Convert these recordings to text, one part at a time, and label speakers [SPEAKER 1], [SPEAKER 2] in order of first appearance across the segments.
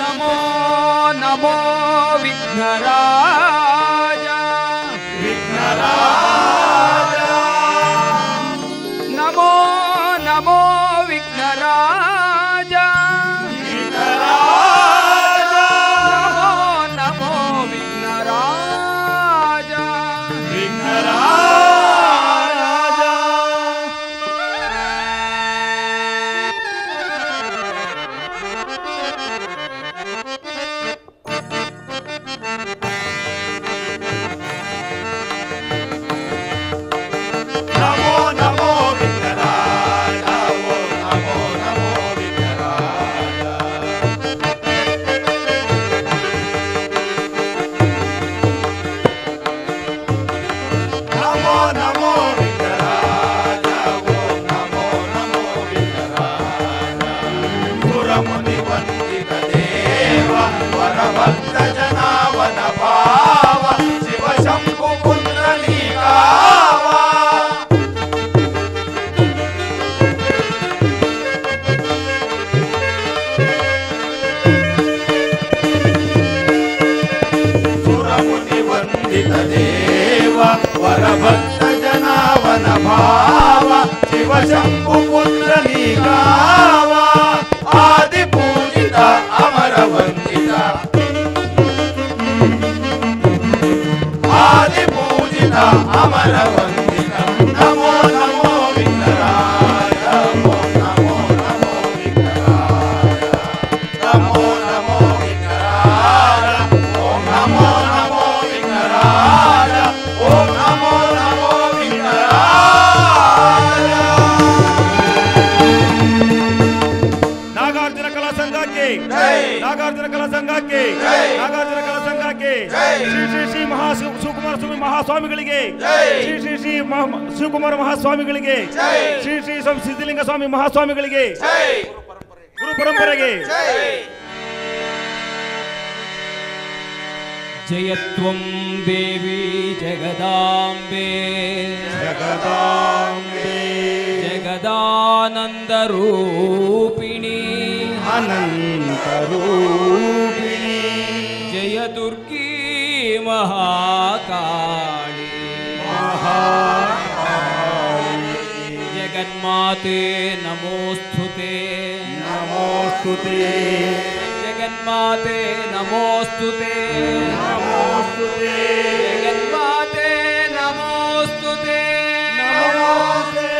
[SPEAKER 1] नमो नमो विघ्नराज विघ्नराज नमो नमो विघ्नराज विघ्नराज नमो नमो विघ्नराज विघ्नराज
[SPEAKER 2] वरभक्त जनावन भाव शिव शंभु पुत्र निगावा आदि पूजित अमर वंदित आदि पूजित अमर वंदित नमो नमो विघ्नराज नमो नमो विघ्नराज नमो नमो विघ्नराज ओम नमो नमो विघ्नराज ओम नमो नमो विघ्नराज। नागार्जुन कला संघ के नागार्जुन कला संघ के नागार्जुन कला संघ के श्री श्री श्री ಶಿವಕುಮಾರ ಸ್ವಾಮಿ ಮಹಾಸ್ವಾಮಿಗಳಿಗೆ ಶ್ರೀ ಶ್ರೀ ಶ್ರೀ ಶಿವಕುಮಾರ ಮಹಾಸ್ವಾಮಿಗಳಿಗೆ ಶ್ರೀ ಶ್ರೀ ಸಿದ್ಧಲಿಂಗ ಸ್ವಾಮಿ ಮಹಾಸ್ವಾಮಿಗಳಿಗೆ ಗುರು ಪರಂಪರೆಗೆ
[SPEAKER 1] जयत्वं देवी जगदांबे
[SPEAKER 2] जगदांबे
[SPEAKER 1] जगदानंदरूपिणी
[SPEAKER 2] अनंतरूपिणी
[SPEAKER 1] जय दुर्गी महाकाली
[SPEAKER 2] महाकाली
[SPEAKER 1] जगन्माते नमोस्तुते
[SPEAKER 2] नमोस्तुते
[SPEAKER 1] जगन्माते नमोस्तुते
[SPEAKER 2] नमोस्तुते
[SPEAKER 1] जगन्माते नमोस्तुते
[SPEAKER 2] नमोस्तुते।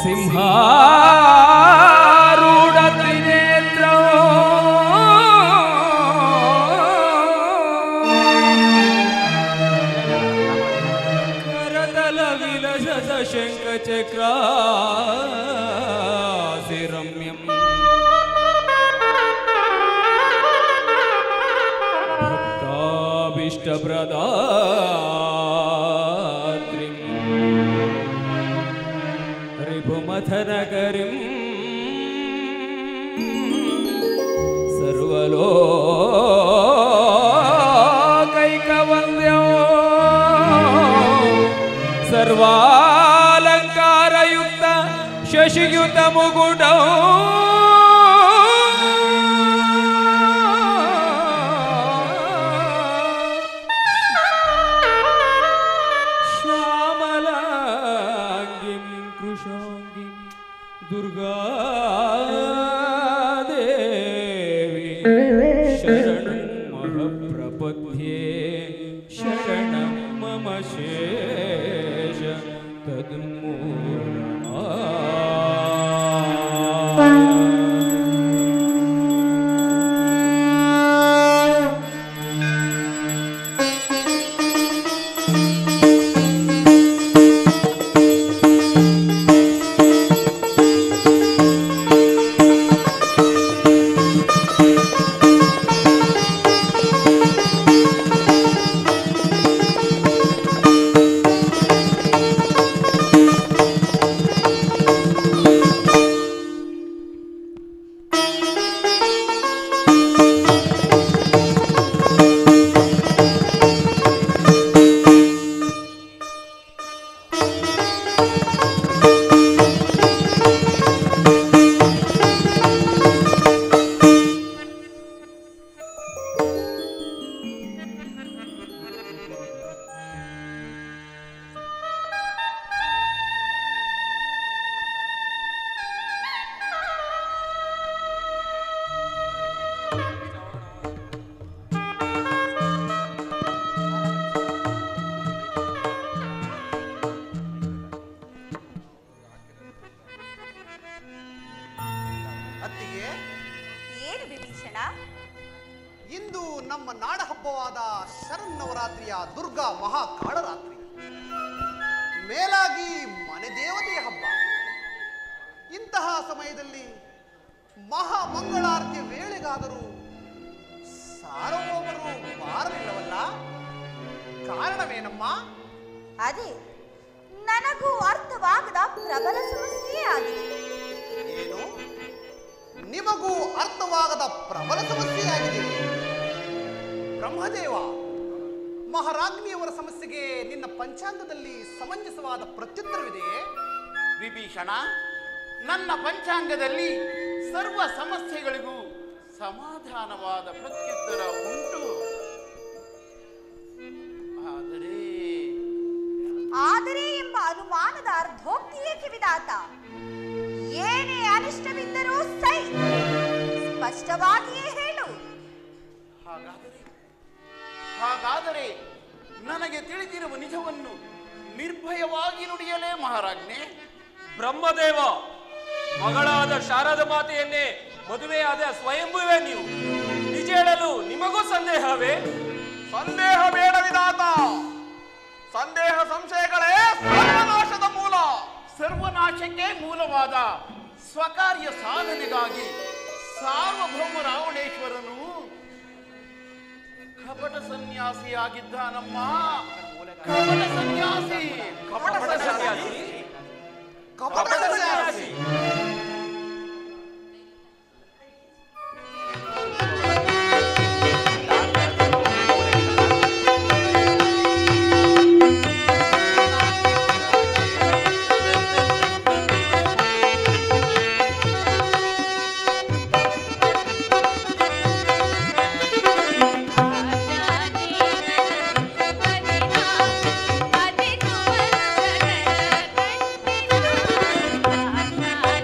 [SPEAKER 1] ಸಿಂಹಾರೂಢ ತ್ರಿನೇತ್ರಂ ಕರತಲ ವಿಲಸದ ಶಂಖಚಕ್ರಾಸಿ ರಮ್ಯಂ ಭಕ್ತಾಭೀಷ್ಟಪ್ರದಾತ್ರಿಂ ರಿಪುಮಥನಕರಿಂ ಸರ್ವಲೋಕೈಕವಂದ್ಯಂ ಸರ್ವಾಲಂಕಾರಯುಕ್ತ ಶಶಿಯುತ ಮುಗುಡಂ ಶ್ಯಾಮಲಾಂಗಿಂ ಕೃಶಾಂಗಿಂ ದುರ್ಗಾದೇವಿ ಶರಣಂ ಮಹಪ್ರಪದ್ಯೆ ಶರಣಂ ಮಮ ಶೇಷ
[SPEAKER 3] ಇಂದು ನಮ್ಮ ನಾಡ ಹಬ್ಬವಾದ ಶರನ್ನವರಾತ್ರಿಯ ದುರ್ಗಾ ಮಹಾಕಾಳರಾತ್ರಿ, ಮೇಲಾಗಿ ಮನೆ ದೇವತೆಯ ಹಬ್ಬ. ಇಂತಹ ಸಮಯದಲ್ಲಿ ಮಹಾಮಂಗಳಾರತಿಯ ವೇಳೆಗಾದರೂ ಸಾರ್ವಭೌಮರು ಬಾರಲಿಲ್ಲವಲ್ಲ? ಕಾರಣವೇನಮ್ಮ?
[SPEAKER 4] ಅದೇ ನನಗೂ ಅರ್ಥವಾಗದ ಪ್ರಬಲ ಸಮಸ್ಯೆಯೇ ಆಗಿದೆ.
[SPEAKER 3] ಏನು? ನಿಮಗೂ ಅರ್ಥವಾಗದ ಪ್ರಬಲ ಸಮಸ್ಯೆಯಾಗಿದೆ? ಬ್ರಹ್ಮದೇವ, ಮಹಾರಾಜ್ಞಿಯವರ ಸಮಸ್ಯೆಗೆ ನಿನ್ನ ಪಂಚಾಂಗದಲ್ಲಿ ಸಮಂಜಸವಾದ ಪ್ರತ್ಯುತ್ತರವಿದೆಯೇ?
[SPEAKER 5] ವಿಭೀಷಣ, ನನ್ನ ಪಂಚಾಂಗದಲ್ಲಿ ಸರ್ವ ಸಮಸ್ಯೆಗಳಿಗೂ ಸಮಾಧಾನವಾದ ಪ್ರತ್ಯುತ್ತರ ಉಂಟು.
[SPEAKER 4] ಆದರೆ ಎಂಬ ಅನುಮಾನದ ಅರ್ಧೋಕ್ತಿಯೇ ಕಿವಿದಾತ. ಏನೇ ಅನಿಷ್ಟವಿದ್ದರೂ ಸೈ, ಸ್ಪಷ್ಟವಾಗಿಯೇ ಹೇಳು.
[SPEAKER 5] ಹಾಗಾದರೆ ನನಗೆ ತಿಳಿದಿರುವ ನಿಜವನ್ನು ನಿರ್ಭಯವಾಗಿ ನುಡಿಯಲೇ ಮಹಾರಾಜ್ಞೆ.
[SPEAKER 1] ಬ್ರಹ್ಮದೇವ, ಮಗಳಾದ ಶಾರದ ಮಾತೆಯನ್ನೇ ಮದುವೆಯಾದ ಸ್ವಯಂಭುವೇ ನೀವು. ನಿಜ ಹೇಳಲು ನಿಮಗೂ ಸಂದೇಹವೇ?
[SPEAKER 5] ಸಂದೇಹ ಬೇಡವಿದಾತ. ಸಂದೇಹ ಸಂಶಯಗಳೇ ಸರ್ವನಾಶದ ಮೂಲ. ಸರ್ವನಾಶಕ್ಕೆ ಮೂಲವಾದ ಸ್ವಕಾರ್ಯ ಸಾಧನೆಗಾಗಿ ಸಾರ್ವಭೌಮ ರಾವಣೇಶ್ವರನು ಕಪಟ ಸನ್ಯಾಸಿಯಾಗಿದ್ದಾನಮ್ಮ. ಕಪಟ ಸನ್ಯಾಸಿ, ಕಪಟ ಸನ್ಯಾಸಿ, ಕಪಟ ಸನ್ಯಾಸಿ.
[SPEAKER 6] Bye.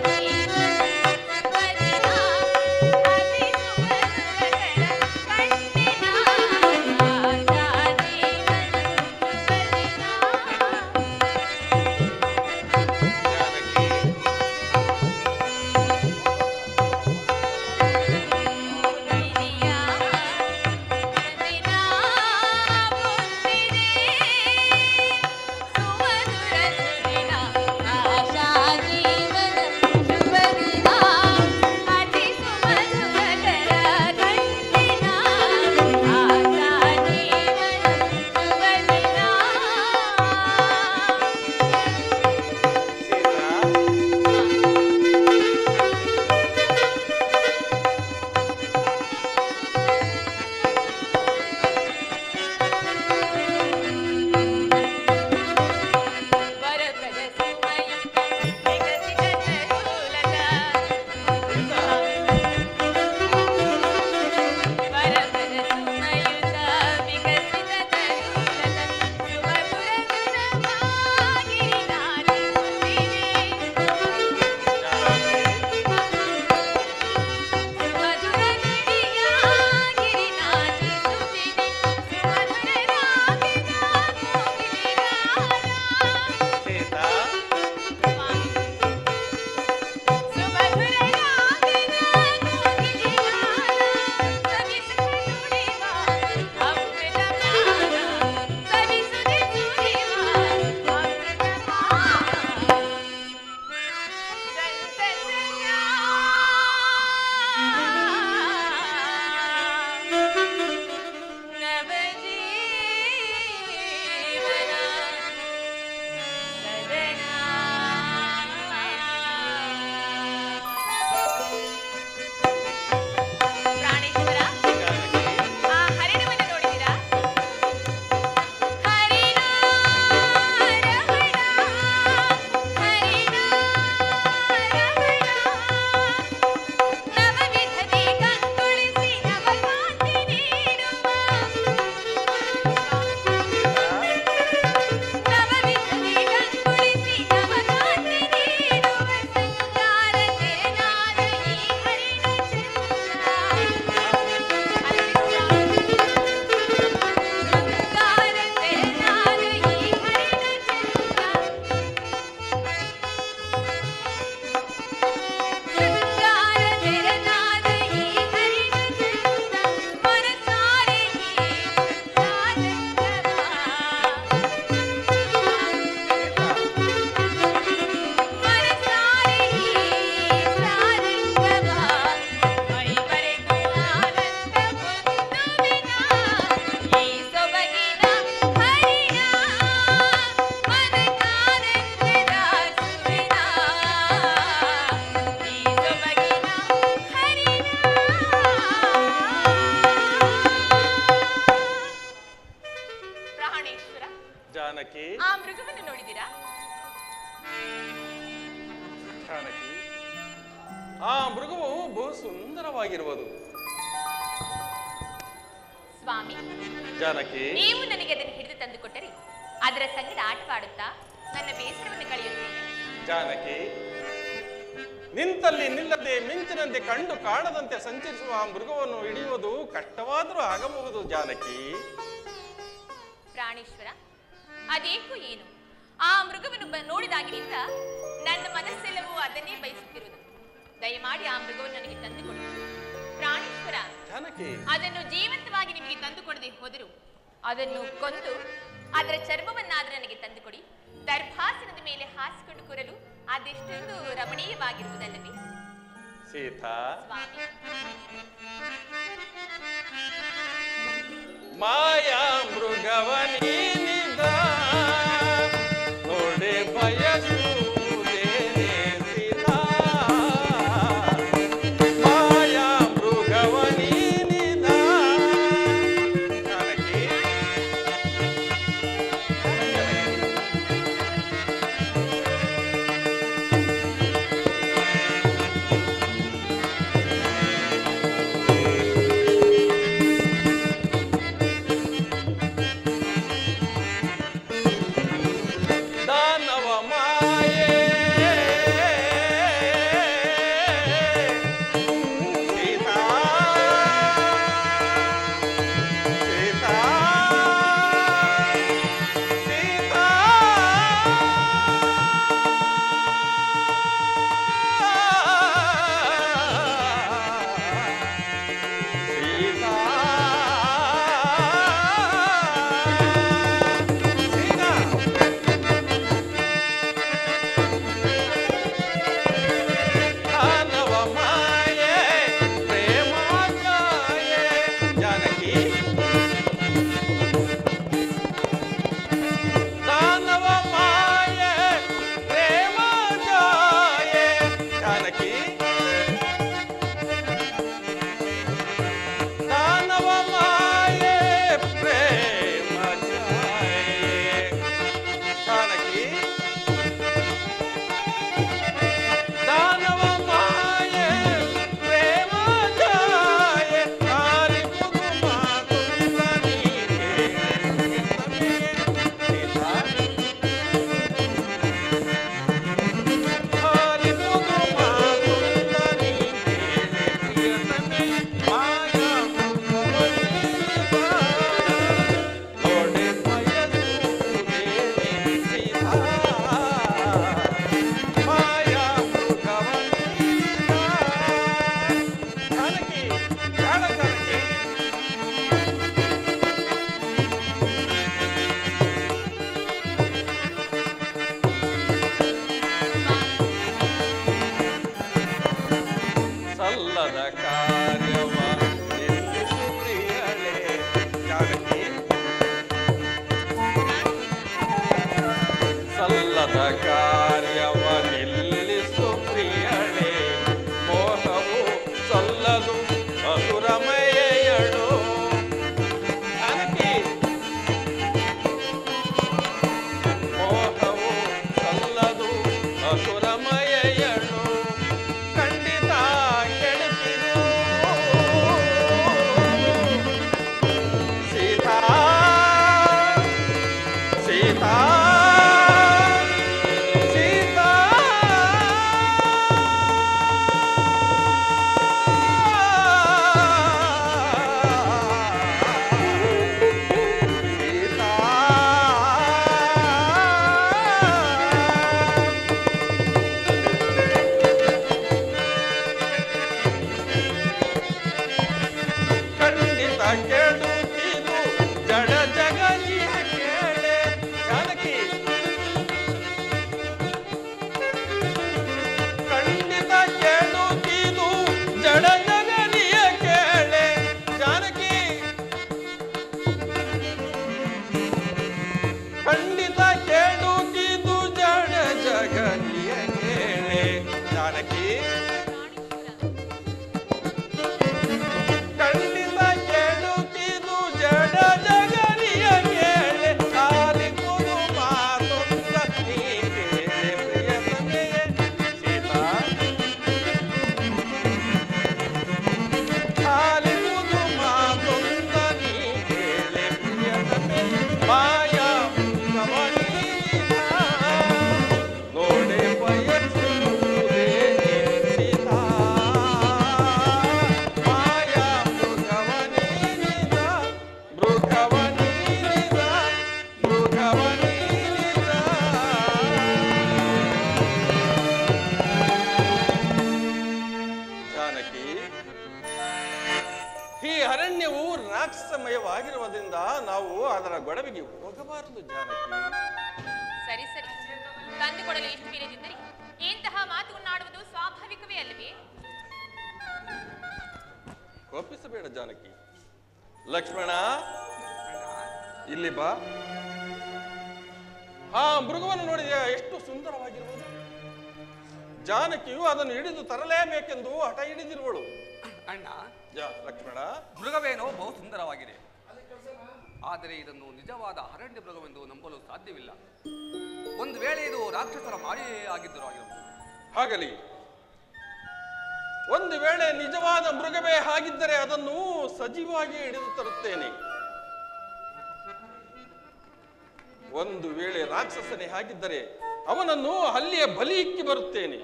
[SPEAKER 6] ಜಾನಕಿ. ಆ ಮೃಗವು ಬಹು ಸುಂದರವಾಗಿರುವುದು.
[SPEAKER 7] ಸ್ವಾಮಿ
[SPEAKER 6] ಜಾನಕಿ,
[SPEAKER 7] ನೀವು ನನಗೆ ಅದನ್ನು ಹಿಡಿದು ತಂದುಕೊಟ್ಟರೆ ಅದರ ಸಂಗಡ ಆಟವಾಡುತ್ತಾ ನನ್ನ ಬೇಸರವನ್ನು ಕಳೆಯುತ್ತೇನೆ.
[SPEAKER 6] ಜಾನಕಿ, ನಿಂತಲ್ಲಿ ನಿಲ್ಲದೆ ಮಿಂಚಿನಂತೆ ಕಂಡು ಕಾಣದಂತೆ ಸಂಚರಿಸುವ ಆ ಮೃಗವನ್ನು ಹಿಡಿಯುವುದು ಕಷ್ಟವಾದರೂ ಆಗಬಹುದು. ಜಾನಕಿ,
[SPEAKER 7] ಪ್ರಾಣೇಶ್ವರ, ಅದೇಕೋ ಏನು ಆ ಮೃಗವನ್ನು ನೋಡಿದಾಗಿನಿಂದ ನನ್ನ ಮನಸ್ಸೆಲ್ಲವೂ ಅದನ್ನೇ ಬಯಸುತ್ತಿರುವುದು. ದಯಮಾಡಿ ಆ ಮೃಗವನ್ನು ನನಗೆ ತಂದುಕೊಡಿ. ಪ್ರಾಣೇಶ್ವರ,
[SPEAKER 6] ಜಾನಕಿ,
[SPEAKER 7] ಅದನ್ನು ಜೀವಂತವಾಗಿ ನಿಮಗೆ ತಂದುಕೊಡದೆ ಹೋದರು ಅದನ್ನು ಕೊಂದು ಅದರ ಚರ್ಮವನ್ನಾದರೂ ನನಗೆ ತಂದುಕೊಡಿ. ದರ್ಭಾಸನದ ಮೇಲೆ ಹಾಸಿಕೊಂಡು ಕೂರಲು ಅದೆಷ್ಟೊಂದು ರಮಣೀಯವಾಗಿರುವುದಲ್ಲವೇ?
[SPEAKER 6] ಸೀತಾ,
[SPEAKER 7] ಸ್ವಾಮಿ,
[SPEAKER 6] ಮಾಯಾ ಮೃಗವನಿದ ನೋಡೆ ಬಯಸುವುದೇನೆ ಸೀತಾ. ಮಾಯಾ ಮೃಗವನಿದ ಜಾನಕಿ, ದಾನವ ಮಾಯೆ ಸೀತಾ. ಸೀತಾ, ಸೀತಾ, ದಾನವ ಮಾಯೆ ಪ್ರೇಮ ಕಾಯೆ ಜಾನಕಿ. ದಾನವ ಮಾಯೆ ಪ್ರೇಮ ಕಾಯೆ ಜಾನಕಿ. ದಾನವ ಮಾಯೆ ಪ್ರೇಮ ಕಾಯೆ ಜಾನಕಿ. ದಾನವ ಮಾಯೆ ಪ್ರೇಮ ಜಾಯೆ ಆಲಿಪುದು ಮಾತುಂದ ನೀನೆ ಸೀತಾ. ಆಲಿಪುದು ಮಾತುಂದ ನೀನೆ ಪ್ರಿಯತಮೆ ಮಾಯಾ ಮೃಗವನಿದ ನೋಡೆ ಬಯಸುವುದೇನೆ ಸೀತಾ. ಮಾಯಾ ಮೃಗವನಿದ ಜಾನಕಿ, ಜಾಣ ಜಾನಕಿ. ಸಲ್ಲದ ಕಾರ್ಯವ ನಿಲ್ಲಿಸು ಪ್ರಿಯಳೇ ಜಾನಕಿ. ಸಲ್ಲದ ಕಾರ್ಯವ ನಿಲ್ಲಿಸು ಪ್ರಿಯಳೇ ಮೋಹವು ಸಲ್ಲದು ಅಸುರಮಯಳು ಜಾನಕಿ. ಮೋಹವು ಸಲ್ಲದು ಅಸುರಮಯಳು ಖಂಡಿತ ಕೆಡುಕಿದು ಸೀತಾ. ಸೀತಾ, ಸೀತಾ, ಖಂಡಿತ ಕೆಡುತ್ತಿದು ಜಡ ಜಗಲಿಯ ಕೇಳೆ ಜಾನಕಿ. ಖಂಡಿತ ಕೆಡುತ್ತಿದು ಜಡ ಜಗಲಿಯ ಕೇಳೆ ಜಾನಕಿ. ಖಂಡಿತ ಕೆಡುತ್ತಿದು ಜಡ ಜಗಲಿಯ ಕೇಳೆ ಜಾನಕಿ. ಖಂಡಿತ ಕೆಡುತ್ತಿದು ಜಡ ಜಗಲಿಯ ಕೇಳೆ ಆಲಿಪುದು ಮಾತುಂದ ನೀ ಕೇಳೆ ಪ್ರಿಯತಮೆಯೇ ಸೀತಾ. ರಾಕ್ಷಸಮಯವಾಗಿರುವುದರಿಂದ ನಾವು ಅದರ ಗೊಡವೆಗೆ ಹೋಗಬಾರದು ಜಾನಕಿ.
[SPEAKER 7] ಸರಿ ಸರಿ, ತಂದುಕೊಡಲು ಎಷ್ಟು ವೀರ್ಯದಿದ್ದರೆ ಇಂತಹ ಮಾತುಗಳನ್ನಾಡುವುದು ಸ್ವಾಭಾವಿಕವೇ ಅಲ್ಲವೇ?
[SPEAKER 6] ಕೋಪಿಸಬೇಡ ಜಾನಕಿ. ಲಕ್ಷ್ಮಣ, ಇಲ್ಲಿ ಬಾ. ಆ ಮೃಗವನ್ನು ನೋಡಿದ ಎಷ್ಟು ಸುಂದರವಾಗಿರುವುದು. ಜಾನಕಿಯು ಅದನ್ನು ಹಿಡಿದು ತರಲೇಬೇಕೆಂದು ಹಠ ಹಿಡಿದಿರುವಳು.
[SPEAKER 8] ಅಣ್ಣ,
[SPEAKER 6] ಲಕ್ಷ್ಮಣ,
[SPEAKER 8] ಮೃಗವೇನೋ ಬಹು ಸುಂದರವಾಗಿದೆ, ಆದರೆ ಇದನ್ನು ನಿಜವಾದ ಅರಣ್ಯ ಮೃಗವೆಂದು ನಂಬಲು ಸಾಧ್ಯವಿಲ್ಲ. ಒಂದು ವೇಳೆ ಇದು ರಾಕ್ಷಸರ ಮಾಯೆ ಆಗಿದ್ದರೂ ಆಗಿರಬಹುದು.
[SPEAKER 6] ಆಗಲಿ. ಒಂದು ವೇಳೆ ನಿಜವಾದ ಮೃಗವೇ ಆಗಿದ್ದರೆ ಅದನ್ನು ಸಜೀವವಾಗಿ ಹಿಡಿದು ತರುತ್ತೇನೆ. ಒಂದು ವೇಳೆ ರಾಕ್ಷಸನೇ ಆಗಿದ್ದರೆ ಅವನನ್ನು ಅಲ್ಲಿಯೇ ಬಲಿಯಿಕ್ಕಿ ಬರುತ್ತೇನೆ.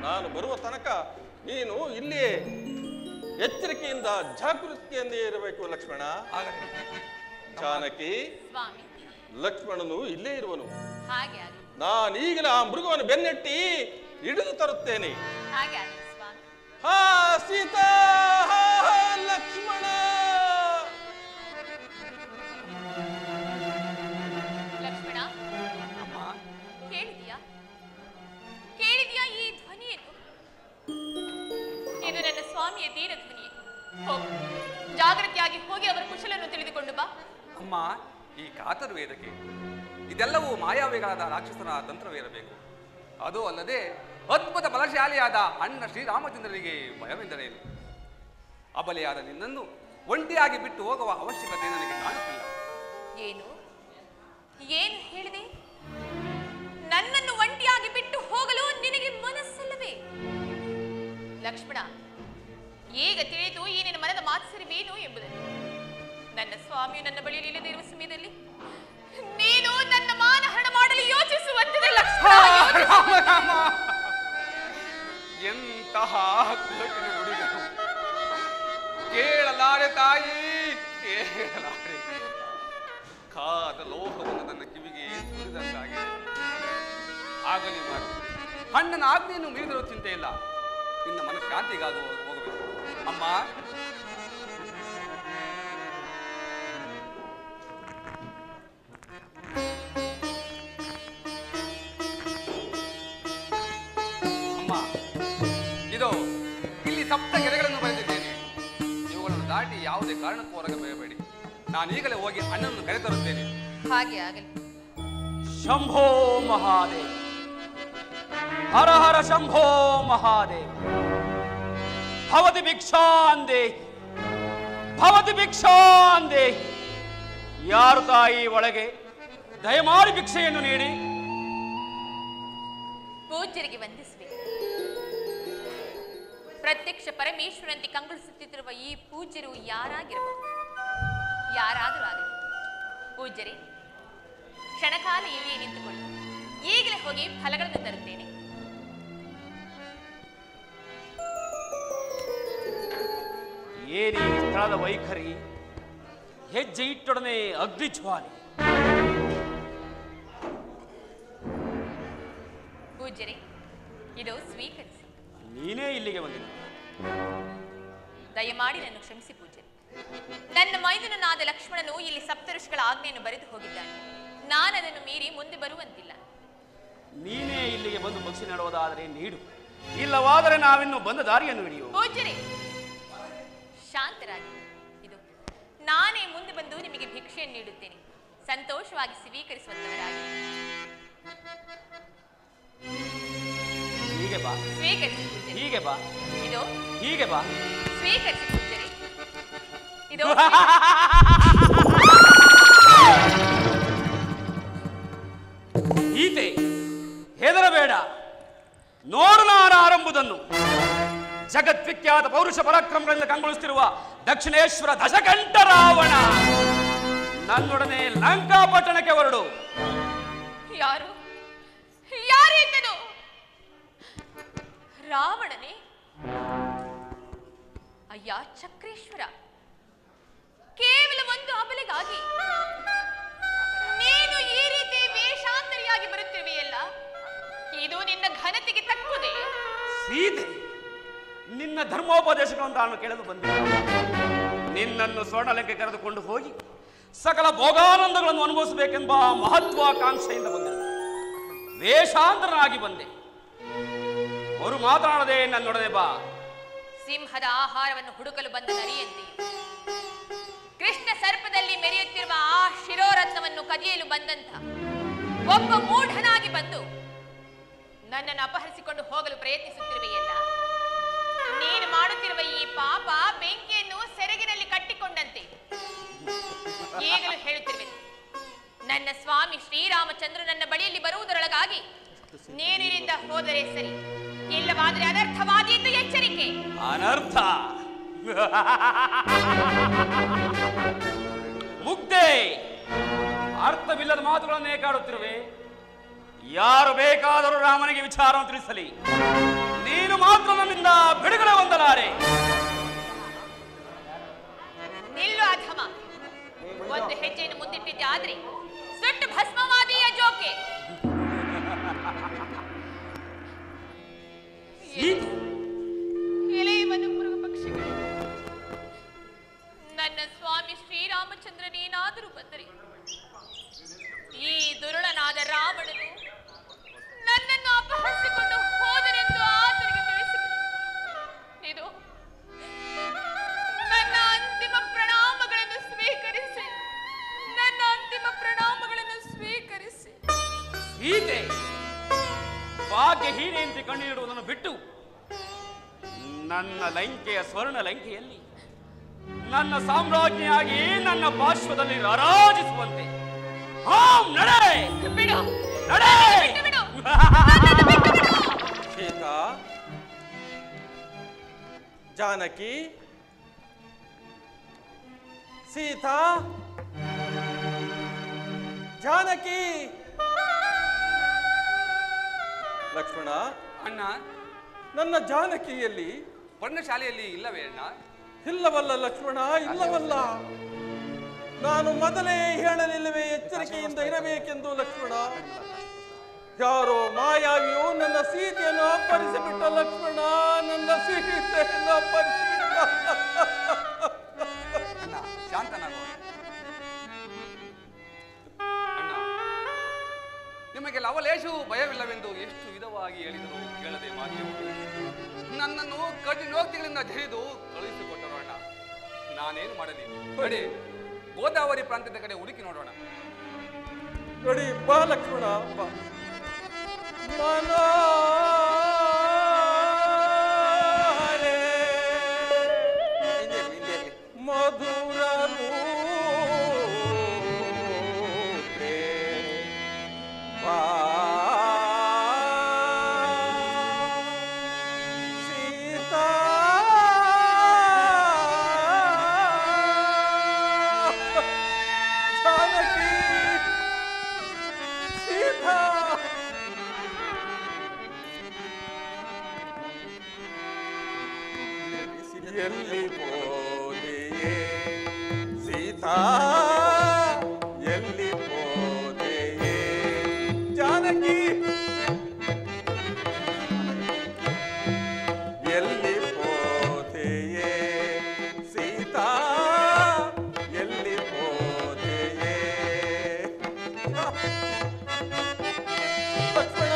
[SPEAKER 6] ನಾನು ಬರುವ ತನಕ ನೀನು ಇಲ್ಲಿಯೇ ಎಚ್ಚರಿಕೆಯಿಂದ ಜಾಗೃತಿಯಂದೇ ಇರಬೇಕು ಲಕ್ಷ್ಮಣ. ಜಾನಕಿ,
[SPEAKER 7] ಸ್ವಾಮಿ,
[SPEAKER 6] ಲಕ್ಷ್ಮಣನು ಇಲ್ಲೇ ಇರುವನು.
[SPEAKER 7] ಹಾಗೆ ಆಗಲಿ.
[SPEAKER 6] ನಾನೀಗಲೇ ಆ ಮೃಗವನ್ನು ಬೆನ್ನಟ್ಟಿ ಹಿಡಿದು ತರುತ್ತೇನೆ.
[SPEAKER 7] ಹಾಗೆ ಆಗಲಿ ಸ್ವಾಮಿ.
[SPEAKER 6] ಹಾ ಸೀತಾ, ಲಕ್ಷ್ಮಣ.
[SPEAKER 7] ಲಕ್ಷ್ಮಣ,
[SPEAKER 8] ಅಮ್ಮ,
[SPEAKER 7] ಕೇಳಿದ್ಯಾ ಈ ಧ್ವನಿಯನ್ನು? ಇದು ನನ್ನ ಸ್ವಾಮಿಯ ದೀನ ಧ್ವನಿ. ಹೋಗು, ಜಾಗೃತಿಯಾಗಿ ಹೋಗಿ ಅವರ ಕುಶಲನ್ನು ತಿಳಿದುಕೊಂಡು ಬಾ.
[SPEAKER 8] ಅಮ್ಮ, ಈ ಕಾತರು ವೇದಕ್ಕೆ ಇದೆಲ್ಲವೂ ಮಾಯಾವಿಗಳಾದ ರಾಕ್ಷಸನ ತಂತ್ರವಿರಬೇಕು. ಅದು ಅಲ್ಲದೆ ಅದ್ಭುತ ಬಲಶಾಲಿಯಾದ ಅಣ್ಣ ಶ್ರೀರಾಮಚಂದ್ರನಿಗೆ ಭಯವೆಂದರೇನು? ಅಬಲೆಯಾದ ನಿನ್ನನ್ನು ಒಂಟಿಯಾಗಿ ಬಿಟ್ಟು ಹೋಗುವ ಅವಶ್ಯಕತೆ ನನಗೆ ಕಾಣುತ್ತಿಲ್ಲ.
[SPEAKER 7] ಏನು ಹೇಳಿದೆ? ನನ್ನನ್ನು ಒಂಟಿಯಾಗಿ ಬಿಟ್ಟು ಹೋಗಲು ನಿನಗೆ ಮನಸ್ಸಲ್ಲವೇ? ಲಕ್ಷ್ಮಣ, ಈಗ ತಿಳಿದು ಈ ನಿನ್ನ ಮನದ ಮಾತ್ಸರ್ಯವೇನು ಎಂಬುದನ್ನು. ನನ್ನ ಸ್ವಾಮಿಯು ನನ್ನ ಬಳಿಯಲ್ಲಿ ಇಲ್ಲದೆ ಇರುವ ಸಮಯದಲ್ಲಿ ನೀನು ನನ್ನ ಮಾನಹರಣ ಮಾಡಲು ಯೋಚಿಸುವಂತಿದೆ ಲಕ್ಷ್ಮಣ.
[SPEAKER 8] ಎಂತಹ ಕಠಿಣ ನುಡಿಗಳು! ಕೇಳಲಾರೆ ತಾಯಿ, ಕೇಳಲಾರೆ. ಕಾದ ಲೋಹವನ್ನು ನನ್ನ ಕಿವಿಗೆ ಸುರಿದಂತಾಗಿದೆ. ಆಗಲಿ ಮಾಡು, ಅಣ್ಣನ ಆಜ್ಞೆಯನ್ನು ಮೀರಿದರೂ ಚಿಂತೆ ಇಲ್ಲ. ನಿನ್ನ ಮನಃಶಾಂತಿಗಾಗಿ ಹೋಗಬೇಕು. ಅಮ್ಮ, ಇದು ಇಲ್ಲಿ ಸಪ್ತ ಗೆರೆಗಳನ್ನು ಬರೆದಿದ್ದೇನೆ. ಇವುಗಳನ್ನು ದಾಟಿ ಯಾವುದೇ ಕಾರಣಕ್ಕೂ ಹೊರಗೆ ಬರಬೇಡಿ. ನಾನೀಗಲೇ ಹೋಗಿ ಅಣ್ಣನನ್ನು ಕರೆತರುತ್ತೇನೆ.
[SPEAKER 7] ಹಾಗೆ ಆಗಲಿ.
[SPEAKER 1] ಶಂಭೋ ಮಹಾದೇವ್, ಹರ ಹರ ಶಂಭೋ ಮಹಾದೇವ್. ಭವತಿ ಭಿಕ್ಷಾಂದೇ, ಭವತಿ ಭಿಕ್ಷಾಂದೇ. ಯಾರು ತಾಯಿ ಒಳಗೆ? ದಯಮಾಡಿ ಭಿಕ್ಷೆಯನ್ನು ನೀಡಿ.
[SPEAKER 7] ಪೂಜ್ಯರಿಗೆ ವಂದಿಸುವೆ. ಪ್ರತ್ಯಕ್ಷ ಪರಮೇಶ್ವರಂತೆ ಕಂಗೊಳಿಸುತ್ತಿರುವ ಈ ಪೂಜ್ಯರು ಯಾರಾಗಿರಬಹುದು? ಯಾರಾದರೂ ಆಗಲಿ. ಪೂಜ್ಯರೇ, ಕ್ಷಣಕಾಲ ಇಲ್ಲಿಯೇ ನಿಂತುಕೊಳ್ಳಿ. ಈಗಲೇ ಹೋಗಿ ಫಲಗಳನ್ನು ತರುತ್ತೇನೆ.
[SPEAKER 1] ಏನೇ ಸ್ಥಳದ ವೈಖರಿ! ಹೆಜ್ಜೆ ಇಟ್ಟೊಡನೆ ಅಗ್ನಿಜ್ವಾಲೆ.
[SPEAKER 7] ಪೂಜ್ಯರೇ, ಇದು ಸ್ವೀಕರಿಸಿ.
[SPEAKER 1] ನೀನೇ ಇಲ್ಲಿಗೆ ಬಂದಿದ್ದ.
[SPEAKER 7] ದಯಮಾಡಿ ನನ್ನ ಕ್ಷಮಿಸಿ ಪೂಜ್ಯರೇ. ನನ್ನ ಮೈದುನನಾದ ಲಕ್ಷ್ಮಣನು ಇಲ್ಲಿ ಸಪ್ತಋಷಿಗಳ ಆಜ್ಞೆಯನ್ನು ಬರೆದು ಹೋಗಿದ್ದಾನೆ. ನಾನದನ್ನು ಮೀರಿ ಮುಂದೆ ಬರುವಂತಿಲ್ಲ.
[SPEAKER 1] ನೀನೇ ಇಲ್ಲಿಗೆ ಬಂದು ಭಕ್ಷಿ ನೀಡುವುದಾದರೆ ನೀಡು, ಇಲ್ಲವಾದರೆ ನಾವಿನ್ನು ಬಂದ ದಾರಿಯನ್ನು ಹಿಡಿಯುವ.
[SPEAKER 7] ಪೂಜ್ಯರೇ, ಶಾಂತರಾಗಿ. ಇದು ನಾನೇ ಮುಂದೆ ಬಂದು ನಿಮಗೆ ಭಿಕ್ಷೆಯನ್ನು ನೀಡುತ್ತೇನೆ. ಸಂತೋಷವಾಗಿ ಸ್ವೀಕರಿಸುವಂತವರಾಗಿ.
[SPEAKER 1] ಹೀಗೆ ಬಾ.
[SPEAKER 7] ಸ್ವೀಕರಿಸಿ ಪೂಜ್ಯರೇ.
[SPEAKER 1] ಹೀಗೆ ಬಾ.
[SPEAKER 7] ಇದು
[SPEAKER 1] ಹೀಗೆ ಬಾ.
[SPEAKER 7] ಸ್ವೀಕರಿಸಿ ಪೂಜ್ಯರೇ. ಇದು
[SPEAKER 1] ಗೀತೆ, ಹೆದರಬೇಡ. ನೋಡು ನಾನು ಆರಂಭುದನ್ನು. ಜಗದ್ವಿಖ್ಯಾತ ಪೌರುಷ ಪರಾಕ್ರಮಗಳಿಂದ ಕಂಗೊಳಿಸುತ್ತಿರುವ ದಕ್ಷಿಣೇಶ್ವರ ದಶಕಂಠ ರಾವಣ ನನ್ನೊಡನೆ ಲಂಕಾಪಟ್ಟಣಕ್ಕೆ ಹೊರಡು.
[SPEAKER 7] ಯಾರು ಯಾರಿದ್ದನು? ರಾವಣನೇ? ಅಯ್ಯ ಚಕ್ರೇಶ್ವರ, ಕೇವಲ ಒಂದು ಅಬಲೆಗಾಗಿ ನೀನು ಈ ರೀತಿ ವೇಷಾಂತರಿಯಾಗಿ ಬರುತ್ತಿರುವೆಯಲ್ಲ, ಇದು ನಿನ್ನ ಘನತೆಗೆ ತಕ್ಕುದೇ?
[SPEAKER 1] ಸೀತೆ, ನಿನ್ನ ಧರ್ಮೋಪದೇಶಗಳನ್ನು ನಾನು ಕೇಳಲು ಬಂದೆ. ನಿನ್ನನ್ನು ಸ್ವರ್ಣಲಂಕೆ ಕರೆದುಕೊಂಡು ಹೋಗಿ ಸಕಲ ಭೋಗಾನಂದಗಳನ್ನು ಅನುಭವಿಸಬೇಕೆಂಬ ಮಹತ್ವಾಕಾಂಕ್ಷೆಯಿಂದ ಬಂದೆ. ವೇಷಾಂತರನಾಗಿ ಬಂದೆ. ಅವರು ಮಾತನಾಡದೆ ನನ್ನೊಡನೆ ಬಾ.
[SPEAKER 7] ಸಿಂಹದ ಆಹಾರವನ್ನು ಹುಡುಕಲು ಬಂದ ನರಿಯಂತೆ ಕೃಷ್ಣ ಸರ್ಪದಲ್ಲಿ ಮೆರೆಯುತ್ತಿರುವ ಆ ಶಿರೋರತ್ನವನ್ನು ಕದಿಯಲು ಬಂದಂತ ಒಬ್ಬ ಮೂಢನಾಗಿ ಬಂದು ನನ್ನನ್ನು ಅಪಹರಿಸಿಕೊಂಡು ಹೋಗಲು ಪ್ರಯತ್ನಿಸುತ್ತಿರುವೆಯಲ್ಲ. ನೀನು ಮಾಡುತ್ತಿರುವ ಈ ಪಾಪ ಬೆಂಕಿಯನ್ನು ಸೆರಗಿನಲ್ಲಿ ಕಟ್ಟಿಕೊಂಡಂತೆ. ಈಗಲೂ ಹೇಳುತ್ತಿರುವೆ, ನನ್ನ ಸ್ವಾಮಿ ಶ್ರೀರಾಮಚಂದ್ರ ನನ್ನ ಬಳಿಯಲ್ಲಿ ಬರುವುದರೊಳಗಾಗಿ ನೀನು ಇಲ್ಲಿಂದ ಹೋದರೆ ಸರಿ, ಇಲ್ಲವಾದರೆ ಅನರ್ಥವಾದೀತು. ಎಚ್ಚರಿಕೆ.
[SPEAKER 1] ಅನರ್ಥ ಮುಗ್ಧೆ, ಅರ್ಥವಿಲ್ಲದ ಮಾತುಗಳನ್ನೇ ಕಾಡುತ್ತಿರುವೆ. ಯಾರು ಬೇಕಾದರೂ ರಾಮನಿಗೆ ವಿಚಾರವನ್ನು ತಿಳಿಸಲಿ, ನೀನು ಮಾತ್ರ ನನ್ನಿಂದ ಬಿಡುಗಡೆ ಹೊಂದಲಾರೆ.
[SPEAKER 7] ನಿಲ್ಲು ಅಧಮ, ಒಂದು ಹೆಜ್ಜೆಯನ್ನು ಮುಂದಿಟ್ಟಿದ್ದೆ ಆದ್ರೆ ಸುಟ್ಟು ಭಸ್ಮವಾದೀಯ ಜೋಕೆ. ಎಲೆಯುವನು ಮೃಗ ಪಕ್ಷಿಗಳು, ನನ್ನ ಸ್ವಾಮಿ ಶ್ರೀರಾಮಚಂದ್ರನೇನಾದರೂ ಬಂದರೆ ಈ ದುರುಳನಾದ ರಾವಣನು ನನ್ನನ್ನು ಅಪಹರಿಸಿಕೊಂಡು ಹೋದನೆಂದು ಆತನಿಗೆ ತಿಳಿಸಿಬಿಡಿ. ಇದು ನನ್ನ ಅಂತಿಮ ಪ್ರಣಾಮಗಳನ್ನು ಸ್ವೀಕರಿಸಿ, ನನ್ನ ಅಂತಿಮ ಪ್ರಣಾಮಗಳನ್ನು ಸ್ವೀಕರಿಸಿ.
[SPEAKER 1] ಸೀತೆ ಭಾಗ್ಯಹೀನೆಯಂತೆ ಕಣ್ಣೀಡುವುದನ್ನು ಬಿಟ್ಟು ನನ್ನ ಲಂಕೆಯ ಸ್ವರ್ಣ ಲಂಕೆಯಲ್ಲಿ ನನ್ನ ಸಾಮ್ರಾಜ್ಞಿಯಾಗಿ ನನ್ನ ಪಾರ್ಶ್ವದಲ್ಲಿ ರಾರಾಜಿಸುವಂತೆ ನಡೆ.
[SPEAKER 7] ಬಿಡು,
[SPEAKER 1] ನಡೆ.
[SPEAKER 7] ಬಿಡು.
[SPEAKER 6] ಸೀತಾ, ಜಾನಕಿ, ಸೀತಾ, ಜಾನಕಿ, ಲಕ್ಷ್ಮಣ.
[SPEAKER 8] ಅಣ್ಣ,
[SPEAKER 6] ನನ್ನ ಜಾನಕಿಯಲ್ಲಿ
[SPEAKER 8] ಪರ್ಣಶಾಲೆಯಲ್ಲಿ ಇಲ್ಲವೇ ಅಣ್ಣ?
[SPEAKER 6] ಇಲ್ಲವಲ್ಲ ಲಕ್ಷ್ಮಣ, ಇಲ್ಲವಲ್ಲ. ನಾನು ಮೊದಲೇ ಹೇಳಲಿಲ್ಲವೇ ಎಚ್ಚರಿಕೆಯಿಂದ ಇರಬೇಕೆಂದು ಲಕ್ಷ್ಮಣ. ಯಾರೋ ಮಾಯಾವಿಯು ನನ್ನ ಸೀತೆಯನ್ನು ಅಪ್ಪರಿಸಿಬಿಟ್ಟ ಲಕ್ಷ್ಮಣ, ನನ್ನ ಸೀತೆಯನ್ನು ಅಪ್ಪರಿಸಿಬಿಟ್ಟ.
[SPEAKER 8] ಅಣ್ಣ, ಶಾಂತನಾಗು ಅಣ್ಣ. ನಿಮಗೆ ಲವಲೇಶವು ಭಯವಿಲ್ಲವೆಂದು ಎಷ್ಟು ವಿಧವಾಗಿ ಹೇಳಿದರು ಕೇಳದೆ ಮಾತೆಯು ನನ್ನನ್ನು ಕಠಿಣೋಕ್ತಿಗಳಿಂದ ಜರಿದು ಕಳುಹಿಸಿಕೊಟ್ಟರು ಅಣ್ಣ. ನಾನೇನು ಮಾಡಲಿ? ನೋಡಿ, ಗೋದಾವರಿ ಪ್ರಾಂತ್ಯದ ಕಡೆ ಹುಡುಕಿ ನೋಡೋಣ.
[SPEAKER 6] ನೋಡಿ, ಬಾ ಲಕ್ಷ್ಮಣ, ಬಾ. ಮಧುರ ಎಲ್ಲಿ ಹೋದೆಯೇ ಸೀತಾ, ಎಲ್ಲಿ ಹೋದೆಯೇ ಜಾನಕಿ, ಎಲ್ಲಿ ಹೋದೆಯೇ ಸೀತಾ, ಎಲ್ಲಿ ಹೋದೆಯೇ ಲಕ್ಷ್ಮಣ.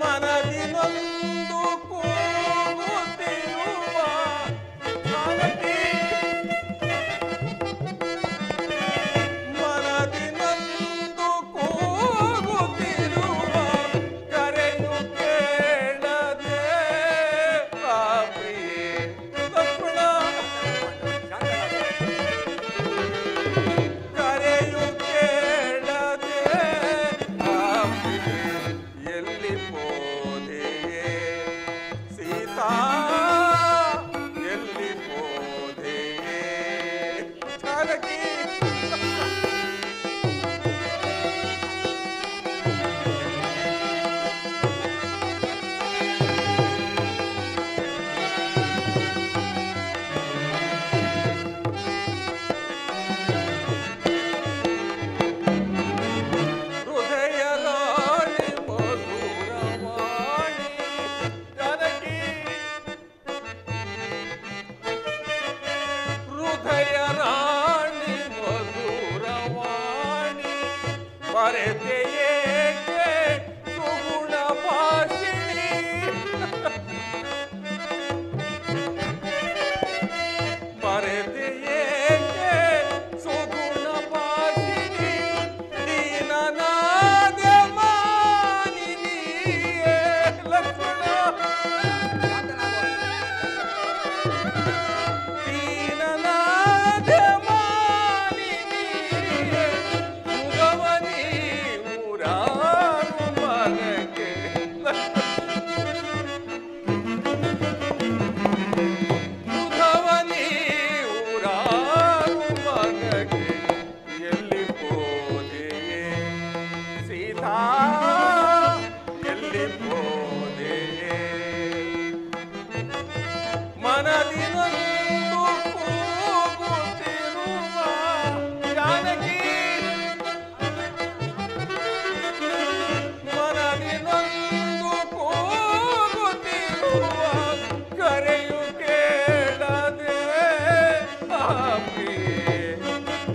[SPEAKER 6] ಮನದಿನೊಂದು ಕೂಗುತ್ತಿರುವ ಜಾನಕಿ, ಎಲ್ಲಿ ಹೋದೆ ಮನದಿನಂದು ಕೂಗುತ್ತಿರುವ ಜಾನಕಿ ಮನದಿನಂದು ಕೂಗುತ್ತಿರುವ ಕರೆಯು ಕೇಳದೆ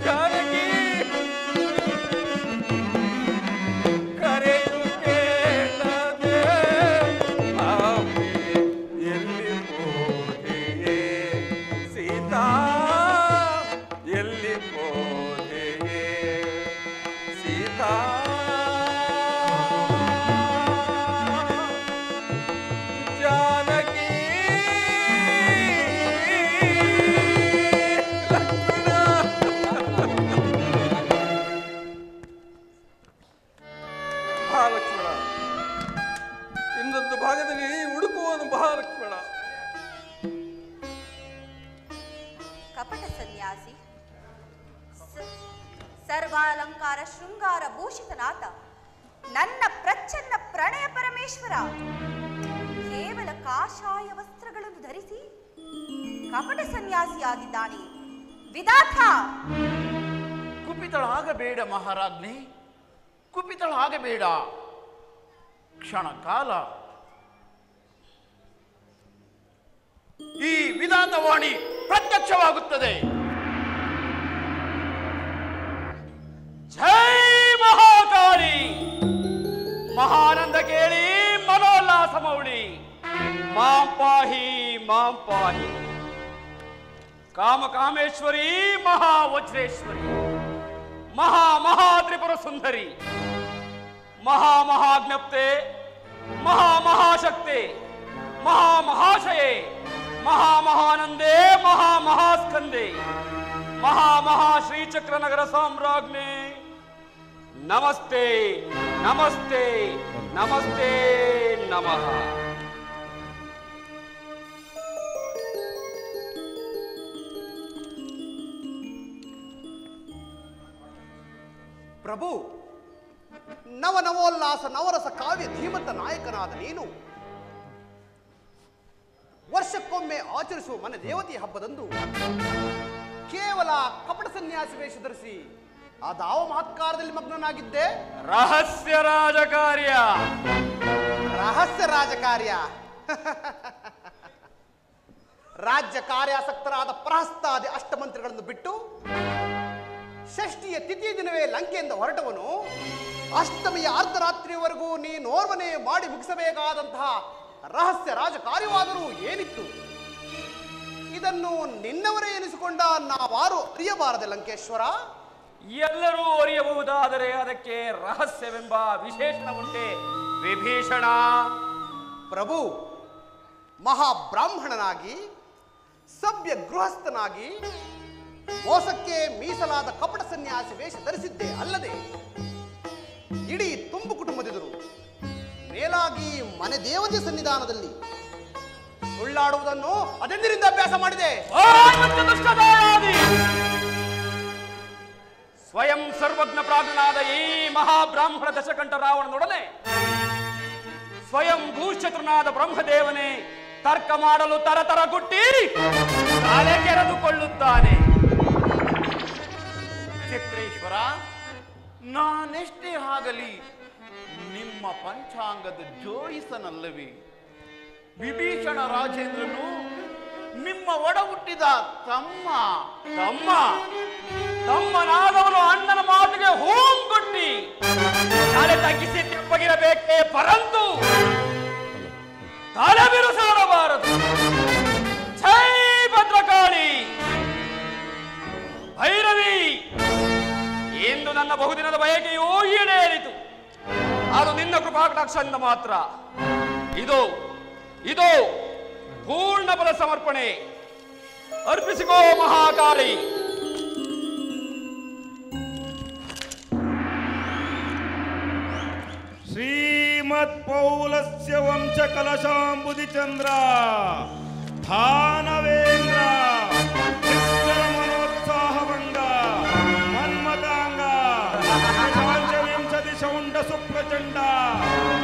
[SPEAKER 6] ಜಾನಕಿ ಕರೆಯು ಕೇಳದೆ ಎಲ್ಲಿ ಹೋದೆಯೇ ಸೀತಾ ಎಲ್ಲಿ ಹೋದೆಯೇ ಸೀತಾ ಜಾನಕಿ ಮಹಾಲಕ್ಷ್ಮಣ ಇನ್ನೊಂದು ಭಾಗದಲ್ಲಿ ಹುಡುಕುವನು ಮಹಾಲಕ್ಷ್ಮಣ.
[SPEAKER 4] ಕಪಟ ಸನ್ಯಾಸಿ ಸರ್ವಾಲಂಕಾರ ಶೃಂಗಾರ ಭೂಷಿತನಾದ ನನ್ನ ಪ್ರಚ್ಛನ್ನ ಪ್ರಣಯ ಪರಮೇಶ್ವರ ಕೇವಲ ಕಾಷಾಯ ವಸ್ತ್ರಗಳನ್ನು ಧರಿಸಿ ಕಪಟ ಸನ್ಯಾಸಿಯಾಗಿದ್ದಾನೆ. ವಿಧಾತ
[SPEAKER 5] ಕುಪಿತಳಾಗಬೇಡ ಮಹಾರಾಜ್ಞೆ, ಕುಪಿತಳಾಗಬೇಡ. ಕ್ಷಣ ಕಾಲ ಈ ವಿಧಾನವಾಣಿ ಪ್ರತ್ಯಕ್ಷವಾಗುತ್ತದೆ.
[SPEAKER 1] ಜೈ ಮಹಾಕಾಳಿ, ಮಹಾನಂದ ಕೇಳಿ ಮನೋಲ್ಲಾಸ ಮೌಳಿ, ಮಾಂ ಪಾಹಿ ಮಾಂ ಪಾಹಿ. ಕಾಮಕಾಮೇಶ್ವರಿ ಮಹಾವಜ್ರೇಶ್ವರಿ, ಮಹಾತ್ರಿಪುರ ಸುಂದರಿ, ಮಹಾಜ್ಞಪ್ತೆ, ಮಹಾಶಕ್ತೆ, ಮಹಾಶಯೇ, ಮಹಾನಂದೇ, ಮಹಾಸ್ಕಂದೆ, ಶ್ರೀಚಕ್ರ ನಗರ ಸಾಮ್ರಾಜ್ಞೆ. ನಮಸ್ತೆ ನಮಸ್ತೆ ನಮಸ್ತೆ ನಮಃ.
[SPEAKER 3] ಪ್ರಭು, ನವನವೋಲ್ಲಾಸ ನವರಸ ಕಾವ್ಯ ಧೀಮಂತ ನಾಯಕನಾದ ನೀನು ವರ್ಷಕ್ಕೊಮ್ಮೆ ಆಚರಿಸುವ ಮನೆ ದೇವತೆಯ ಹಬ್ಬದಂದು ಕೇವಲ ಕಪಟ ಸನ್ಯಾಸಿ ವೇಷ ಧರಿಸಿ ಅದಾವ ಮಹತ್ಕಾರದಲ್ಲಿ ಮಗ್ನನಾಗಿದ್ದೆ.
[SPEAKER 1] ರಹಸ್ಯ ರಾಜಕಾರ್ಯ
[SPEAKER 3] ರಾಜ್ಯ ಕಾರ್ಯಾಸಕ್ತರಾದ ಪ್ರಹಸ್ತಾದಿ ಅಷ್ಟಮಂತ್ರಿಗಳನ್ನು ಬಿಟ್ಟು ಷಷ್ಠಿಯ ತಿಥಿಯ ದಿನವೇ ಲಂಕೆಯಿಂದ ಹೊರಟವನು ಅಷ್ಟಮಿಯ ಅರ್ಧರಾತ್ರಿಯವರೆಗೂ ನೀನೋರ್ವನೇ ಮಾಡಿ ಮುಗಿಸಬೇಕಾದಂತಹ ರಹಸ್ಯ ರಾಜಕಾರ್ಯವಾದರೂ ಏನಿತ್ತು? ಇದನ್ನು ನಿನ್ನವರೇ ಎನಿಸಿಕೊಂಡ ನಾವಾರು ಅರಿಯಬಾರದೆ ಲಂಕೇಶ್ವರ?
[SPEAKER 1] ಎಲ್ಲರೂ ಅರಿಯಬಹುದಾದರೆ ಅದಕ್ಕೆ ರಹಸ್ಯವೆಂಬ ವಿಶೇಷಣ ಉಂಟೆ ವಿಭೀಷಣ.
[SPEAKER 3] ಪ್ರಭು, ಮಹಾಬ್ರಾಹ್ಮಣನಾಗಿ ಸಭ್ಯ ಗೃಹಸ್ಥನಾಗಿ ಮೋಸಕ್ಕೆ ಮೀಸಲಾದ ಕಪಟ ಸನ್ಯಾಸಿ ವೇಷ ಧರಿಸಿದ್ದೆ ಅಲ್ಲದೆ ಇಡೀ ತುಂಬು ಕುಟುಂಬದಿದರು ಮೇಲಾಗಿ ಮನೆ ದೇವತೆ ಸನ್ನಿಧಾನದಲ್ಲಿ ಸುಳ್ಳಾಡುವುದನ್ನು ಅದೆಂದಿನಿಂದ ಅಭ್ಯಾಸ ಮಾಡಿದೆ?
[SPEAKER 1] ಸ್ವಯಂ ಸರ್ವಜ್ಞ ಪ್ರಾಜ್ಞನಾದ ಈ ಮಹಾಬ್ರಾಹ್ಮಣ ದಶಕಂಠ ರಾವಣನೊಡನೆ ಸ್ವಯಂ ಭೂಶತ್ರುನಾದ ಬ್ರಹ್ಮದೇವನೇ ತರ್ಕ ಮಾಡಲು ತರತರ ಗುಟ್ಟಿ ತಲೆ ಕೆರೆದುಕೊಳ್ಳುತ್ತಾನೆ.
[SPEAKER 5] ಚಿತ್ರೇಶ್ವರ, ನಾನೆಷ್ಟೇ ಆಗಲಿ ನಿಮ್ಮ ಪಂಚಾಂಗದ ಜೋಯಿಸನಲ್ಲವೇ? ವಿಭೀಷಣ ರಾಜೇಂದ್ರನು ನಿಮ್ಮ ಒಡ ಹುಟ್ಟಿದ
[SPEAKER 1] ತಮ್ಮನಾದವನು ಅಣ್ಣನ ಮಾತಿಗೆ ಹೂಂಗುಟ್ಟಿ ತಲೆ ತಗ್ಗಿಸಿ ತೆಪ್ಪಗಿರಬೇಕೇ ಪರಂತು ತಲೆ ಬಿರುಸಾಡಬಾರದು. ಜೈ ಭದ್ರಕಾಳಿ ಭೈರವಿ, ಇಂದು ನನ್ನ ಬಹುದಿನದ ಬಯಕೆಯೂ ಈಡೇರಿತು. ಅದು ನಿನ್ನ ಕೃಪಾಕಟಾಕ್ಷದಿಂದ ಮಾತ್ರ. ಇದು ಪೂರ್ಣ ಫಲ ಸಮರ್ಪಣೆ. ಅರ್ಪಿಸಿಕೋ ಮಹಾಕಾಳಿ.
[SPEAKER 2] ಶ್ರೀಮತ್ ಪೌಲಸ್ಯ ವಂಶ ಕಲಶಾಂಬುದಿ ಚಂದ್ರ ಧಾನವೇಂದ್ರ ಮನೋತ್ಸಾಹಭಂಗ ಮನ್ಮತಾಂಗ ವಿಂಶತಿ ಶೌಂಡ ಸುಪ್ರಚ ಪ್ರಚಂಡ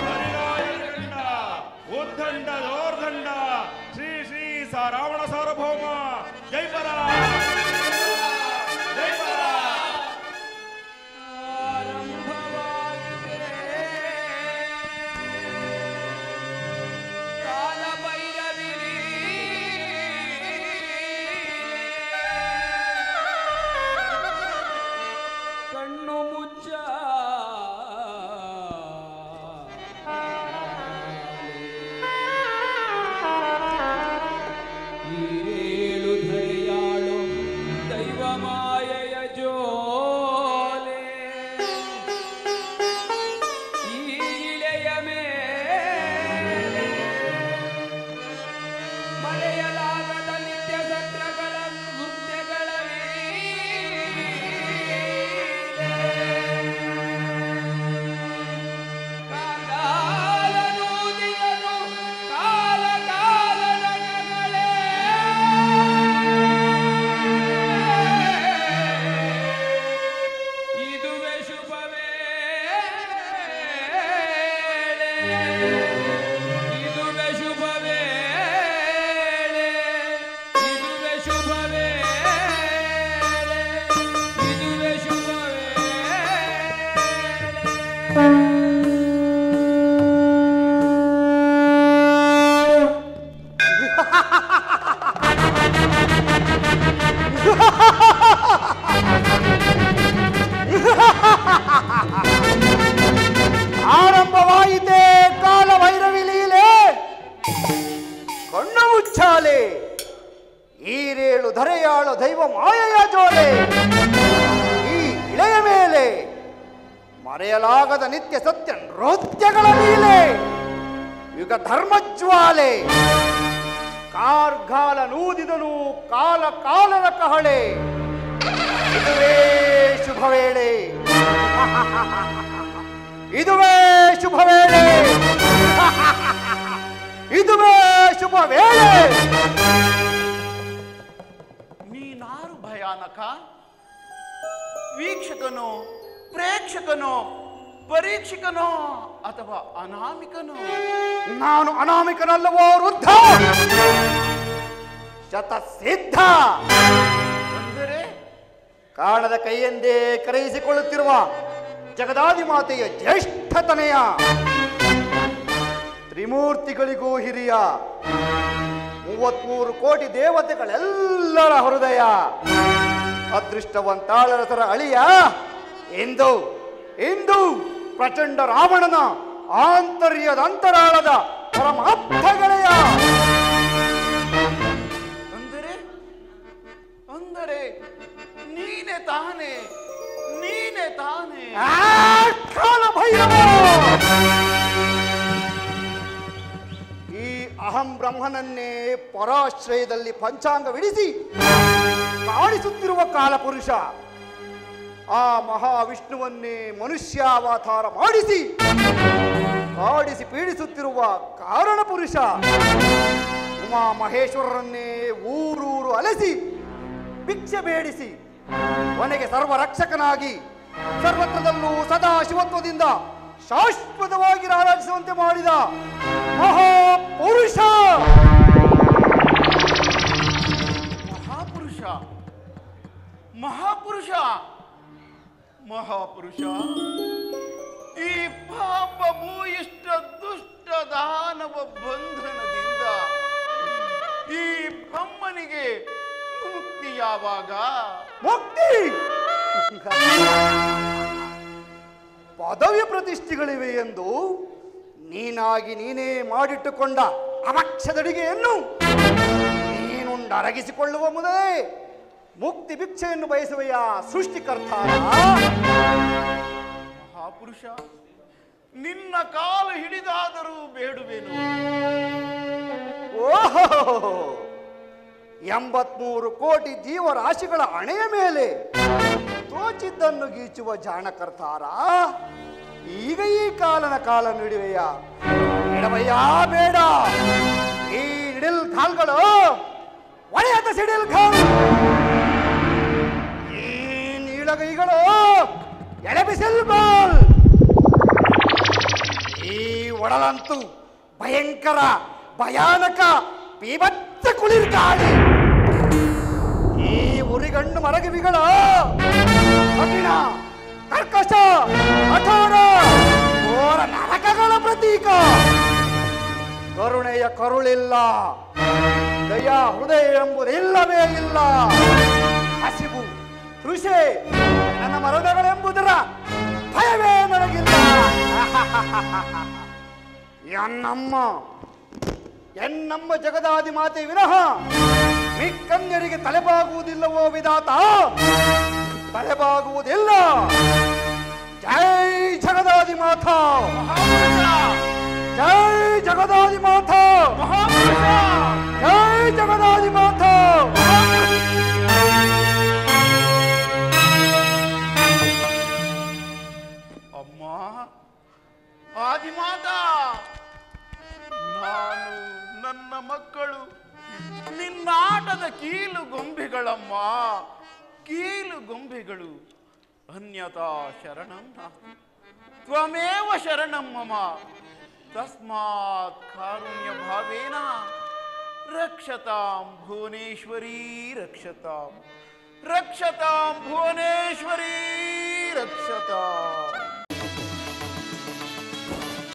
[SPEAKER 2] ಹರಿರಾಯಗಂಡ ಉದ್ದಂಡ ದೋರ್ದಂಡ ಶ್ರೀ ಶ್ರೀ ರಾವಣ ಸಾರ್ವಭೌಮ ಜೈ ಬಲ ಜೈ ಬಲ.
[SPEAKER 1] ಕಣ್ಣು ಮುಚ್ಚ ಈರೇಳು ಧರೆಯಾಳು ದೈವ ಮಾಯೆಯ ಜೋಲೆ ಈ ಇಳೆಯ ಮೇಲೆ ಮರೆಯಲಾಗದ ನಿತ್ಯ ಸತ್ಯಗಳ ನೃತ್ಯಗಳಲ್ಲಿ
[SPEAKER 9] ಆರಂಭವಾಯಿತೆ ಕಾಲ ಭೈರವಿ ಲೀಲೆ. ಕಣ್ಣು ಮುಚ್ಚಾಲೆ ಈರೇಳು ಧರೆಯಾಳು ದೈವ ಮಾಯೆಯ ಜೋಲೆ ಈ ಇಳೆಯ ಮೇಲೆ ಮರೆಯಲಾಗದ ನಿತ್ಯ ಸತ್ಯ ನೃತ್ಯಗಳ ಲೀಲೆ ಯುಗ ಧರ್ಮಜ್ವಾಲೆ ಕಾರ್ಗಾಲ ನೂದಿದನು ಕಾಲ ಕಾಲದ ಕಹಳೆ ಇದುವೇ ಶುಭ ವೇಳೆ ಇದುವೇ ಶುಭ ವೇಳೆ ಇದುವೇ ಶುಭ ವೇಳೆ.
[SPEAKER 5] ನೀನಾರು ಭಯಾನಕ ವೀಕ್ಷಕನೋ ಪ್ರೇಕ್ಷಕನೋ ಪರೀಕ್ಷಕನೋ ಅಥವಾ ಅನಾಮಿಕನೋ?
[SPEAKER 9] ನಾನು ಅನಾಮಿಕನಲ್ಲವೋ ವೃದ್ಧ ಶತಸಿದ್ಧ.
[SPEAKER 5] ಅಂದರೆ
[SPEAKER 9] ಕಾಣದ ಕೈಯೆಂದೇ ಕರೆಯಿಸಿಕೊಳ್ಳುತ್ತಿರುವ ಜಗದಾದಿಮಾತೆಯ ಜ್ಯೇಷ್ಠತನೆಯ ತ್ರಿಮೂರ್ತಿಗಳಿಗೂ ಹಿರಿಯ 33 ಕೋಟಿ ದೇವತೆಗಳೆಲ್ಲರ ಹೃದಯ ಅದೃಷ್ಟವಂತಾಳರಸರ ಅಳಿಯ ಇಂದು ಇಂದು ಪ್ರಚಂಡ ರಾವಣನ ಆಂತರ್ಯದ ಅಂತರಾಳದ ಪರಮಾಪ್ತ ಗೆಳೆಯ.
[SPEAKER 5] ಅಂದರೆ ನೀನೆ ತಾನೇ ನೀನೆ ತಾನೇ
[SPEAKER 9] ಕಾಲ ಭೈರವ. ಈ ಅಹಂ ಬ್ರಹ್ಮನನ್ನೇ ಪರಾಶ್ರಯದಲ್ಲಿ ಪಂಚಾಂಗವಿಡಿಸಿ ಕಾಣಿಸುತ್ತಿರುವ ಕಾಲಪುರುಷ, ಆ ಮಹಾವಿಷ್ಣುವನ್ನೇ ಮನುಷ್ಯಾವತಾರ ಮಾಡಿಸಿ ಕಾಡಿಸಿ ಪೀಡಿಸುತ್ತಿರುವ ಕಾರಣ ಪುರುಷ, ಉಮಾ ಮಹೇಶ್ವರರನ್ನೇ ಊರೂರು ಅಲೆಸಿ ಭಿಕ್ಷೆ ಬೇಡಿಸಿ ಕೊನೆಗೆ ಸರ್ವರಕ್ಷಕನಾಗಿ ಸರ್ವತ್ರದಲ್ಲೂ ಸದಾ ಶಿವತ್ವದಿಂದ ಶಾಶ್ವತವಾಗಿ ಆರಾಧಿಸುವಂತೆ ಮಾಡಿದ ಮಹಾಪುರುಷ.
[SPEAKER 5] ಮಹಾಪುರುಷ ಮಹಾಪುರುಷ ಮಹಾಪುರುಷ ಈ ಪಾಪ ಭೂಯಿಷ್ಠ ದುಷ್ಟ ದಾನವ ಬಂಧನದಿಂದ ಈ ಬ್ರಹ್ಮನಿಗೆ ಮುಕ್ತಿ ಯಾವಾಗ?
[SPEAKER 9] ಮುಕ್ತಿ ಪದವಿ ಪ್ರತಿಷ್ಠೆಗಳಿವೆ ಎಂದು ನೀನಾಗಿ ನೀನೇ ಮಾಡಿಟ್ಟುಕೊಂಡ ಅವಕ್ಷದಡಿಗೆಯನ್ನು ನೀನುಂಡರಗಿಸಿಕೊಳ್ಳುವ ಮೊದಲೇ ಮುಕ್ತಿ ಭಿಕ್ಷೆಯನ್ನು ಬಯಸುವೆಯ ಸೃಷ್ಟಿಕರ್ತ.
[SPEAKER 5] ಮಹಾಪುರುಷ ನಿನ್ನ ಕಾಲು ಹಿಡಿದಾದರೂ ಬೇಡುವೆನು.
[SPEAKER 9] ಓಹೋ 83 ಕೋಟಿ ಜೀವರಾಶಿಗಳ ಹಣೆಯ ಮೇಲೆ ತೋಚಿದ್ದನ್ನು ಗೀಚುವ ಜಾಣಕರ್ತಾರ. ಈಗ ಈ ಕಾಲನ ಕಾಲ ನಿಡುವೆಯ ಇಡವಯ್ಯ ಬೇಡ. ಈ ನಿಡಿಲ್ ಕಾಲ್ಗಳು ಒಳೆಯದ ಸಿಡಿಲ್ ಕಾಲ್, ಈ ನೀಳಗೈಗಳು ಎಳೆಬಿಸಿಲ್ ಬಾಲ್. ಒಡಲಂತೂ ಭಯಂಕರ ಭಯಾನಕ ಬೀಭತ್ಸ ಕುಳಿರ್ಗಾಳಿ. ಈ ಉರಿಗಣ್ಣು ಮರಗಿವಿಗಳ ಕಠಿಣ ಕರ್ಕಶ ಕಠೋರ ಘೋರ ನರಕಗಳ ಪ್ರತೀಕ. ಕರುಣೆಯ ಕರುಳಿಲ್ಲ, ದಯಾ ಹೃದಯ ಎಂಬುದಿಲ್ಲವೇ ಇಲ್ಲ. ಹಸಿವು ತೃಷೆ ನನ್ನ ಮರಣಗಳೆಂಬುದರ ಭಯವೇ ನನಗಿಲ್ಲ. ಎನ್ನಮ್ಮ ಜಗದಾದಿ ಮಾತೆ ವಿನಃ ಮಿಕ್ಕನ್ಯರಿಗೆ ತಲೆಬಾಗುವುದಿಲ್ಲವೋ ವಿಧಾತ? ತಲೆಬಾಗುವುದಿಲ್ಲ. ಜೈ ಜಗದಾದಿ ಮಾತಾ, ಜೈ ಜಗದಾದಿ ಮಾತಾ, ಜೈ ಜಗದಾದಿ ಮಾತಾ.
[SPEAKER 5] ಅಮ್ಮ ಆದಿಮಾತಾ, ನಾನು ನನ್ನ ಮಕ್ಕಳು ನಿನ್ನಾಟದ ಕೀಲು ಗೊಂಬೆಗಳಮ್ಮ, ಕೀಲು ಗೊಂಬೆಗಳು. ಅನ್ಯತಾ ಶರಣಂ ನಾಸ್ತಿ, ತ್ವಮೇವ ಶರಣಂ ಮಮ. ತಸ್ಮಾತ್ ಕಾರುಣ್ಯ ಭಾವೇನ ರಕ್ಷತಾಂ ಭುವನೇಶ್ವರೀ, ರಕ್ಷತಾಂ ರಕ್ಷತಾಂ ಭುವನೇಶ್ವರೀ, ರಕ್ಷತಾಂ.